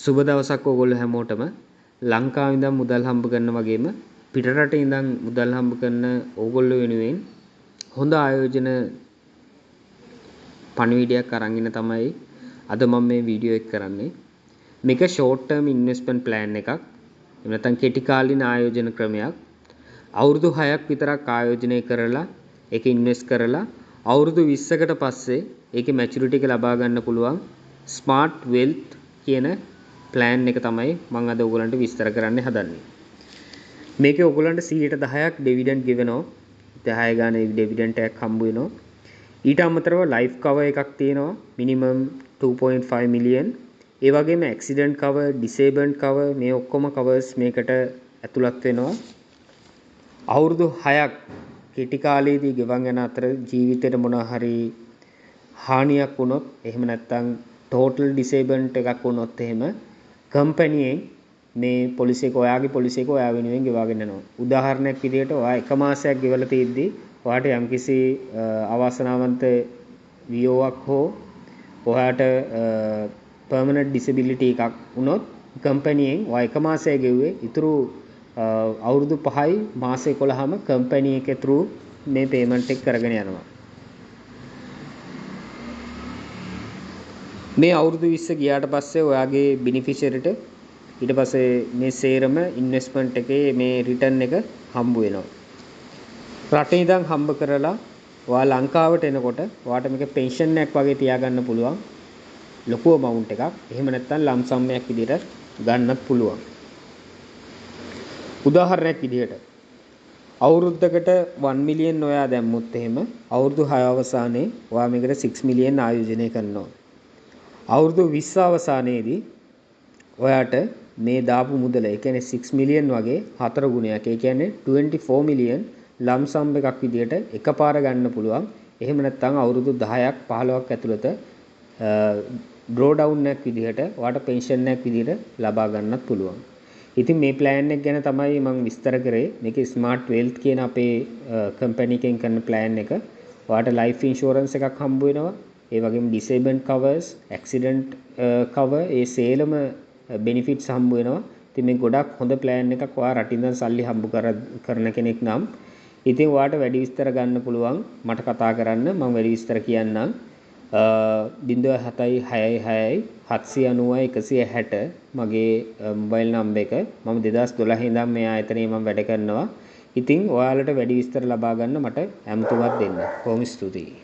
සුබ දවසක් ඕගොල්ලෝ හැමෝටම. ලංකාවේ ඉඳන් මුදල් හම්බ කරන වගේම පිටරට ඉඳන් මුදල් හම්බ කරන ඕගොල්ලෝ වෙනුවෙන් හොඳ ආයෝජන පණිවිඩයක් අරන් ඉන්න තමයි අද මම මේ වීඩියෝ එක කරන්නේ. මේක ෂෝට් ටර්ම් ඉන්වෙස්ට්මන්ට් ප්ලෑන් එකක්. එහෙම නැත්නම් කෙටි කාලින ආයෝජන ක්‍රමයක්. අවුරුදු 6ක් විතරක් ආයෝජනය කරලා ඒක ඉන්වෙස්ට් කරලා අවුරුදු 20කට පස්සේ ඒකේ මැචියුරිටි එක ලබා ගන්න පුළුවන් ස්මාර්ට් වෙල්ත් කියන ප්ලෑන් එක තමයි මම අද ඔයගලන්ට විස්තර කරන්න හදන්නේ. මේකේ ඔයගලන්ට 10%ක් ඩිවිඩන්ඩ් ගෙවනවා. 10 ගානේ ඩිවිඩන්ඩ් එකක් හම්බ වෙනවා. ඊට අමතරව ලයිෆ් කවර් එකක් තියෙනවා මිනිමම් 2.5 මිලියන්. ඒ වගේම ඇක්සිඩන්ට් කවර්, ඩිසේබල්ඩ් කවර් මේ ඔක්කොම කවර්ස් මේකට ඇතුළත් වෙනවා. අවුරුදු 6ක් කෙටි කාලයේදී ගෙවන් යන අතර ජීවිතේට මොනවා හරි හානියක් වුණොත් එහෙම නැත්නම් ටෝටල් ඩිසේබල්ඩ් එකක් වුණොත් එහෙම කම්පැනියෙන් මේ පොලිසි එක ඔයාගේ පොලිසි එක ඔයා වෙනුවෙන් ගෙවාගෙන යනවා. උදාහරණයක් විදිහට ඔයා එක මාසයක් ගෙවලා තියෙද්දි ඔයාට යම්කිසි අවාසනාවන්ත වියෝවක් හෝ ඔයාට පර්මනන්ට් ඩිසෙබිලිටි එකක් වුණොත් කම්පැනියෙන් ඔයා එක මාසයක් ගෙවුවේ ඉතුරු අවුරුදු 5යි මාස 11ම කම්පැනි එක through මේ පේමන්ට් එක කරගෙන යනවා. මේ අවුරුදු 20 ගියාට පස්සේ ඔයාගේ බෙනිෆිෂරියට ඊට පස්සේ මේ සේරම ඉන්වෙස්ට්මන්ට් එකේ මේ රිටර්න් එක හම්බ වෙනවා. රටේ ඉඳන් හම්බ කරලා ඔයා ලංකාවට එනකොට ඔයාට මේක පෙන්ෂන් එකක් වගේ තියාගන්න පුළුවන්. ලොකු amount එකක්. එහෙම නැත්නම් ලම්සම් එකක් විදිහට ගන්නත් පුළුවන්. උදාහරණයක් විදිහට අවුරුද්දකට 1 මිලියන් ඔයා දැම්මොත් එහෙම අවුරුදු 6 අවසානයේ ඔයා මේකට 6 මිලියන් ආයෝජනය කරනවා. අවුරුදු 20 අවසානයේදී ඔයාට මේ දාපු මුදල ඒ කියන්නේ 6 මිලියන් වගේ 4 ගුණයක් ඒ කියන්නේ 24 මිලියන් ලම්සම් එකක් විදිහට එකපාර ගන්න පුළුවන්. එහෙම නැත්නම් අවුරුදු 10ක් 15ක් ඇතුළත ඩ්‍රෝ ඩවුන් එකක් විදිහට ඔයාට පෙන්ෂන් එකක් විදිහට ලබා ගන්නත් පුළුවන්. ඉතින් මේ ප්ලෑන් එක ගැන තමයි මම විස්තර කරේ. මේක ස්මාර්ට් වෙල්ත් කියන අපේ කම්පැනි එකෙන් කරන ප්ලෑන් එක. ඔයාට ලයිෆ් ඉන්ෂුරන්ස් එකක් හම්බ වෙනවා. ඒ වගේම ඩිසේබල්ඩ් කවර්ස්, ඇක්සිඩන්ට් කවර් ඒ සේලම බෙනිෆිට්ස් හම්බ වෙනවා. ඉතින් මේ ගොඩක් හොඳ ප්ලෑන් එකක්. ඔයා රටින් ඉඳන් සල්ලි හම්බ කරන කෙනෙක් නම් ඉතින් ඔයාට වැඩි විස්තර ගන්න පුළුවන්. මට කතා කරන්න මම වැඩි විස්තර කියන්නම්. 07666 790 160 මගේ මොබයිල් නම්බර් එක. මම 2012 ඉඳන් මේ ආයතනයේ මම වැඩ කරනවා. ඉතින් ඔයාලට වැඩි විස්තර ලබා ගන්න මට ඇමතුමක් දෙන්න. බොහොම ස්තුතියි.